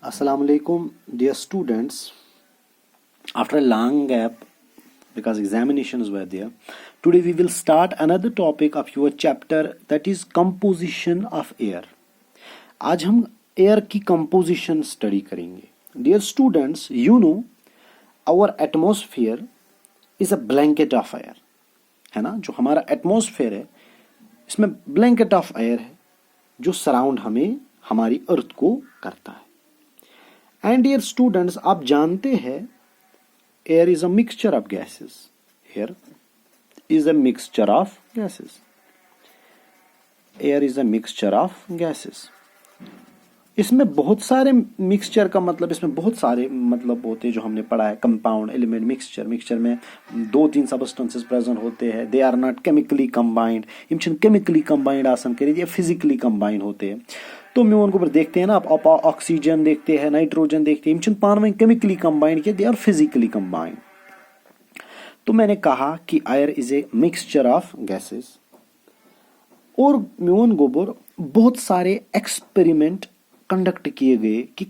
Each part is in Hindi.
Assalamu alaikum, dear students. After a long gap, because examinations were there, today we will start another topic of your chapter, that is composition of air. आज हम air की composition study करेंगे. Dear students, you know our atmosphere is a blanket of air. है ना, जो हमारा atmosphere है इसमें blanket of air है जो सराउंड हमें हमारी अर्थ को करता है. एंड डियर स्टूडेंट्स, आप जानते हैं air is a mixture of gases. Air is a mixture of gases. Air is a mixture of gases. इसमें बहुत सारे मिक्सचर का मतलब, इसमें बहुत सारे मतलब होते हैं जो हमने पढ़ा है. Compound, element, mixture. मिक्सचर में 2-3 सबस्टेंसेस प्रेजेंट होते हैं. They are not chemically combined. यम छन केमिकली कंबाइंड आसन करिए, ये फिजिकली कंबाइंड होते हैं. तो मैं उनको देखते हैं ना, आप ऑक्सीजन देखते हैं, नाइट्रोजन देखते हैं, यम पान केमिकली कंबाइंड किया, दे आर फिजिकली कंबाइंड. तो मैंने कहा कि air is a mixture of gases. और म्यून गोबर बहुत सारे एक्सपेरिमेंट कंडक्ट किए गए कि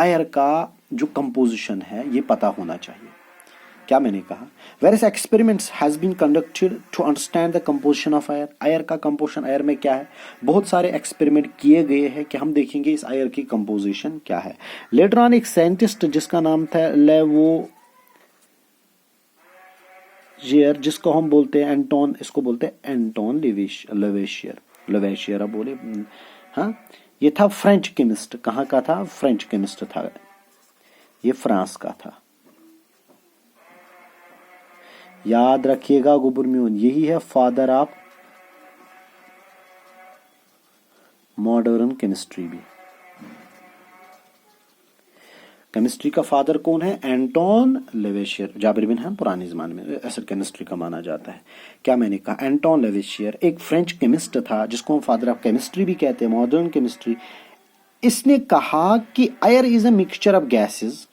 एयर का जो कंपोजिशन है ये पता होना चाहिए. क्या मैंने कहा, various experiments has been conducted to understand the composition of air. Air का कंपोजिशन, एयर में क्या है, बहुत सारे एक्सपेरिमेंट किए गए हैं कि हम देखेंगे इस एयर की कंपोजिशन क्या है. लेटर ऑन एक साइंटिस्ट जिसका नाम था लेवोजियर, जिसको हम बोलते हैं एंटोन, इसको बोलते हैं एंटोन लेवेशियर अब बोले. हाँ, ये था फ्रेंच केमिस्ट. कहाँ का था? फ्रेंच केमिस्ट था, ये फ्रांस का था. याद रखिएगा गुबुरम्यून, यही है फादर ऑफ मॉडर्न केमिस्ट्री भी. केमिस्ट्री का फादर कौन है? एंटोन लेवेशियर. जाबिर बिन हैम पुराने जमाने में ऐसा केमिस्ट्री का माना जाता है. क्या मैंने कहा, एंटोन लेवेशियर एक फ्रेंच केमिस्ट था जिसको हम फादर ऑफ केमिस्ट्री भी कहते हैं, मॉडर्न केमिस्ट्री. इसने कहा कि air is a mixture of gases.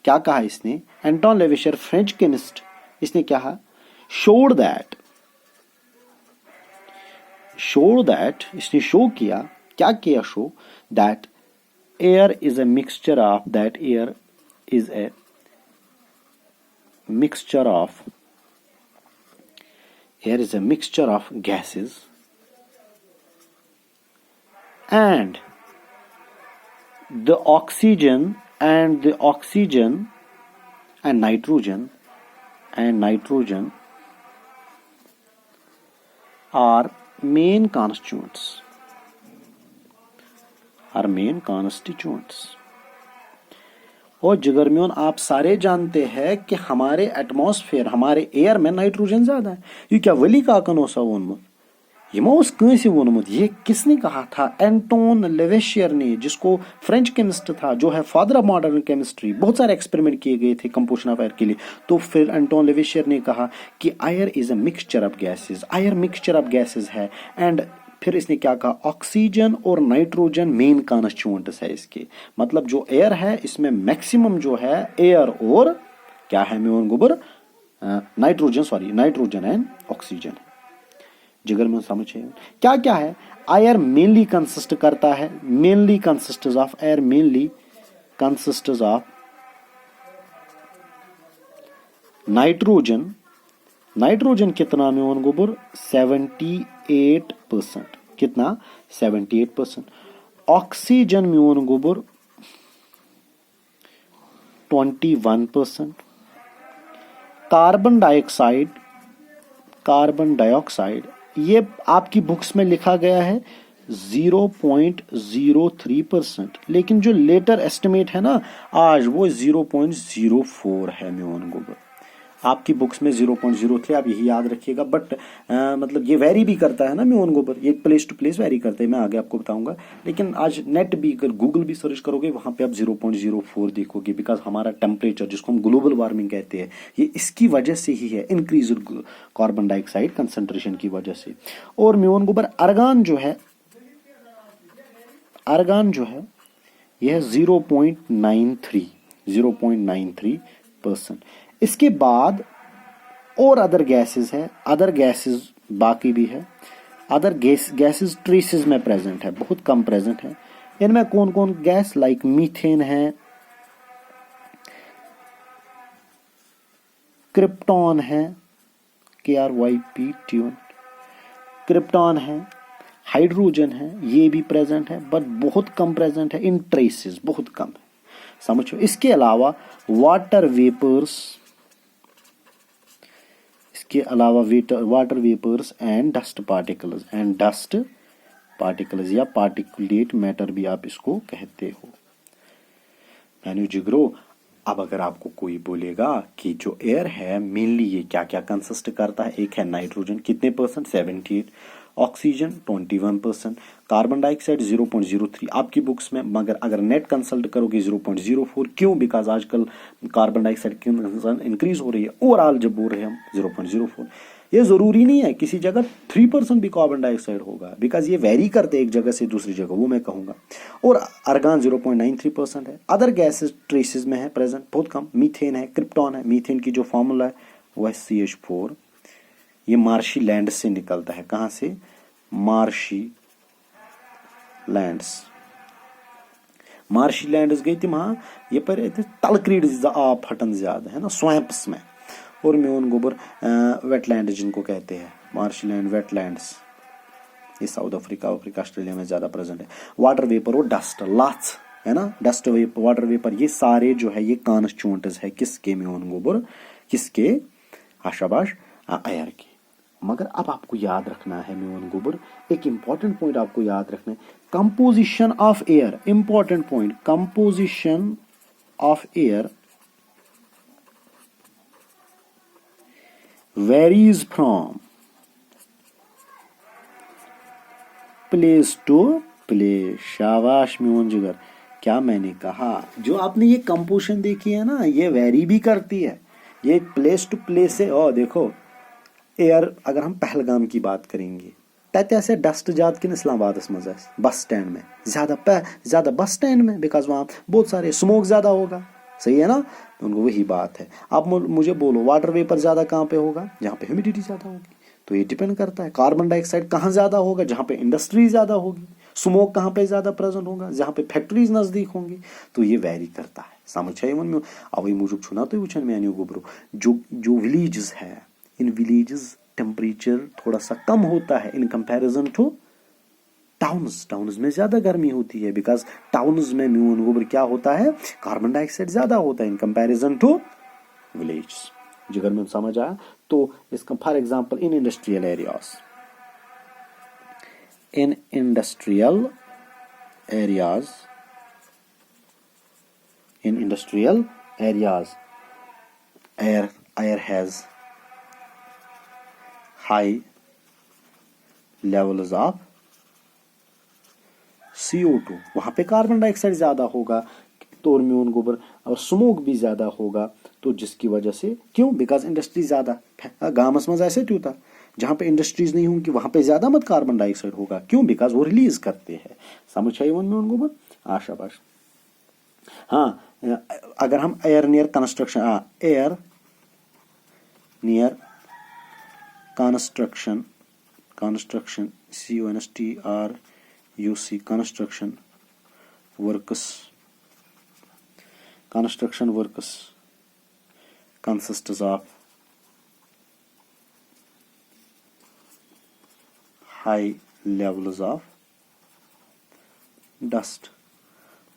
क्या कहा इसने? एंटोन लेवेशियर, फ्रेंच केमिस्ट, इसने क्या शोड दैट, इसने शो किया. क्या किया? Show that air is a mixture of, that air is a mixture of, air is a mixture of gases and the oxygen and nitrogen are main constituents. और जिगरमियोन, आप सारे जानते हैं कि हमारे एटमॉस्फेयर, हमारे एयर में नाइट्रोजन ज्यादा है. ये क्या वली काकन ओसा वोनमुत, ये किसने कहा था? एंटोन लेवेशियर ने, जिसको फ्रेंच केमिस्ट था, जो है फादर ऑफ मॉडर्न केमिस्ट्री. बहुत सारे एक्सपेरिमेंट किए गए थे कंपोजिशन ऑफ एयर के लिए. तो फिर एंटोन लेवेशियर ने कहा कि air is a mixture of gases. Air mixture of gases है. एंड फिर इसने क्या कहा, ऑक्सीजन और नाइट्रोजन मेन कॉन्स्टिट्यूएंट्स है इसके. मतलब जो एयर है इसमें मैक्सिमम जो है एयर और क्या है म्यून गोबर, नाइट्रोजन एंड ऑक्सीजन. जिगर में समझे क्या क्या है. एयर मेनली कंसिस्ट करता है, mainly consist of air, mainly consist of nitrogen. Nitrogen कितना में वन गोबर? 78%. कितना? 78%. ऑक्सीजन में वन गोबर 21%. कार्बन डाइऑक्साइड ये आपकी बुक्स में लिखा गया है 0.03%, लेकिन जो लेटर एस्टिमेट है ना आज, वो 0.04 है म्यून गोबर. आपकी बुक्स में 0.03, आप यही याद रखिएगा. बट मतलब ये वेरी भी करता है ना म्यून गोबर, ये प्लेस टू प्लेस वेरी करते हैं, मैं आगे आपको बताऊंगा. लेकिन आज नेट भी, अगर गूगल भी सर्च करोगे वहां पे आप 0.04 देखोगे. बिकॉज हमारा टेम्परेचर, जिसको हम ग्लोबल वार्मिंग कहते हैं, ये इसकी वजह से ही है, इंक्रीज कार्बन डाइऑक्साइड कंसंट्रेशन की वजह से. और म्यून गोबर आर्गन जो है यह है 0.93%. इसके बाद और अदर गैसेस है, अदर गैसेस बाकी भी है. अदर गैसेस ट्रेसेस में प्रेजेंट है, बहुत कम प्रेजेंट है. इनमें कौन कौन गैस लाइक मीथेन है, क्रिप्टॉन है, KRYP ट्यून, क्रिप्टॉन है, हाइड्रोजन है, ये भी प्रेजेंट है बट बहुत कम प्रेजेंट है इन ट्रेसेस, बहुत कम है, समझो। इसके अलावा वाटर वेपर्स, इसके अलावा water vapours and dust particles या पार्टिकुलेट मैटर भी आप इसको कहते हो। मैंने जिगरो, अब अगर आपको कोई बोलेगा कि जो एयर है मेनली ये क्या क्या कंसिस्ट करता है, एक है नाइट्रोजन कितने परसेंट 78, ऑक्सीजन 21%, कार्बन डाइऑक्साइड 0.03 आपकी बुक्स में, मगर अगर नेट कंसल्ट करोगे 0.04, क्यों? बिकॉज आजकल कार्बन डाइऑक्साइड की इंक्रीज हो रही है, ओवरऑल जब बोल रहे हैं हम 0.04, ये जरूरी नहीं है किसी जगह 3% भी कार्बन डाइऑक्साइड होगा, बिकॉज ये वेरी करते हैं एक जगह से दूसरी जगह, वो मैं कहूंगा। और अर्गान 0.93% है। अदर गैसेस ट्रेसेस में है प्रेजेंट, बहुत कम। मीथेन है, क्रिप्टॉन है, मीथेन की जो फॉर्मूला है वो है CH4, ये मार्शी लैंड से निकलता है। कहां से? मार्शी लैंड्स गई थी वहां, ये पर तलक्रीड आब फटन ज्यादा है ना, स्वैम्प्स में। और म्यून गोबर वेटलैंड जिनको कहते हैं, मार्शलैंड वेटलैंड्स, ये साउथ अफ्रीका ऑस्ट्रेलिया में ज्यादा प्रेजेंट है। वाटर वेपर और डस्ट लाट्स है ना, डस्ट वेपर, वाटर वेपर, ये सारे जो है ये कॉन्स्टिट्यूएंट्स है किसके? म्यून गोबर किसके? आशाबाश एयर के। मगर अब आपको याद रखना है म्यून गोबर, एक इंपॉर्टेंट पॉइंट आपको याद रखना है, composition of air, important point, composition of air varies from place to place। शाबाश म्यून जिगर, क्या मैंने कहा? जो आपने ये कंपोजिशन देखी है ना, ये वेरी भी करती है, ये प्लेस टू प्लेस है। और देखो एयर, अगर हम पहलगाम की बात करेंगे, तत ऐसे डस्ट जात किन इस्लामाबाद मज बस स्टैंड में ज्यादा बस स्टैंड में, बिकॉज वहां बहुत सारे स्मोक ज्यादा होगा, सही है ना। उनको वही बात है। आप मुझे बोलो वाटर वेपर ज्यादा कहाँ पे होगा? जहाँ पे ह्यूमिडिटी ज्यादा होगी। तो ये डिपेंड करता है। कार्बन डाइऑक्साइड कहाँ ज्यादा होगा? जहाँ पे इंडस्ट्री ज्यादा होगी। स्मोक कहाँ पे ज्यादा प्रेजेंट होगा? जहाँ पे फैक्ट्रीज नजदीक होंगी। तो ये वेरी करता है, समझ है मन में। अवई मूजूब छुना तो वुचन में गोबरो जो विलेजेस है, इन विलेजेस टेम्परेचर थोड़ा सा कम होता है इन कंपैरिजन टू टाउन्स में ज्यादा गर्मी होती है, बिकॉज टाउन्स में म्यून गोबर क्या होता है? कार्बन डाइऑक्साइड ज्यादा होता है इन कंपैरिजन टू विलेज। जिगर में समझ आया? तो इसका for example in industrial areas air has high levels of CO2, वहां पे कार्बन डाइऑक्साइड ज्यादा होगा, तो म्यून गोबर और स्मोक भी ज्यादा होगा। तो जिसकी वजह से, क्यों? बिकॉज इंडस्ट्री ज्यादा, गामस में ऐसे ट्यूता, जहां पे इंडस्ट्रीज नहीं होंगी वहां पे ज्यादा मत कार्बन डाइऑक्साइड होगा, क्यों? बिकॉज वो रिलीज करते हैं। समझ आई वन म्यून गोबर? आशाबाश। हाँ, अगर हम air near construction, air near construction CONSTRUC construction works consists of high levels of dust।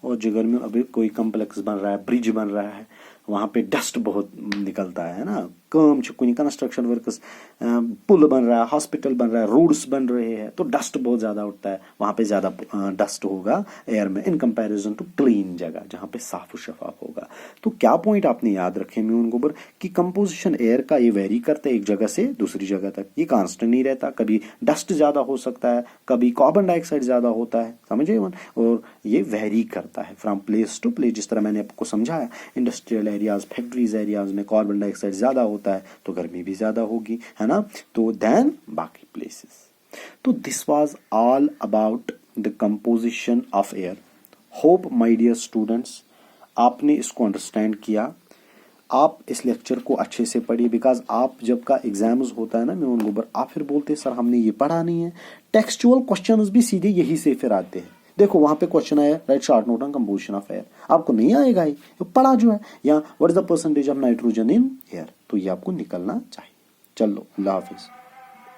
और जिगर में अभी कोई कॉम्प्लेक्स बन रहा है, ब्रिज बन रहा है, वहां पे डस्ट बहुत निकलता है ना। काम कुछ कंस्ट्रक्शन वर्कर्स, पुल बन रहा है, हॉस्पिटल बन रहा है, रोड्स बन रहे हैं, तो डस्ट बहुत ज्यादा उठता है, वहां पे ज्यादा डस्ट होगा एयर में इन कंपैरिजन टू क्लीन जगह जहां पे साफ शफाफ होगा। तो क्या पॉइंट आपने याद रखे म्यून गोबर कि कंपोजिशन एयर का ये वेरी करता है एक जगह से दूसरी जगह तक, ये कांस्टेंट नहीं रहता। कभी डस्ट ज्यादा हो सकता है, कभी कार्बन डाइऑक्साइड ज्यादा होता है, समझे मन। और ये वेरी करता है फ्रॉम प्लेस टू प्लेस, जिस तरह मैंने आपको समझाया। इंडस्ट्रियल एरियाज, फैक्ट्रीज एरियाज में कार्बन डाइऑक्साइड ज्यादा होता है तो गर्मी भी ज्यादा होगी, है ना। तो देन बाकी प्लेसेस। तो this was all about the composition of air. Hope my dear students आपने इसको अंडरस्टैंड किया। आप इस लेक्चर को अच्छे से पढ़िए, बिकॉज आप जब का एग्जाम्स होता है ना म्यून गोबर, आप फिर बोलते हैं सर हमने ये पढ़ा नहीं है। टेक्सचुअल क्वेश्चंस भी सीधे यही से फिर आते हैं। देखो वहां पे क्वेश्चन आया, right short note on composition of air, आपको नहीं आएगा ये पढ़ा जो है, या what is the percentage of nitrogen in air, तो ये आपको निकलना चाहिए। चलो, अल्लाह हाफिज।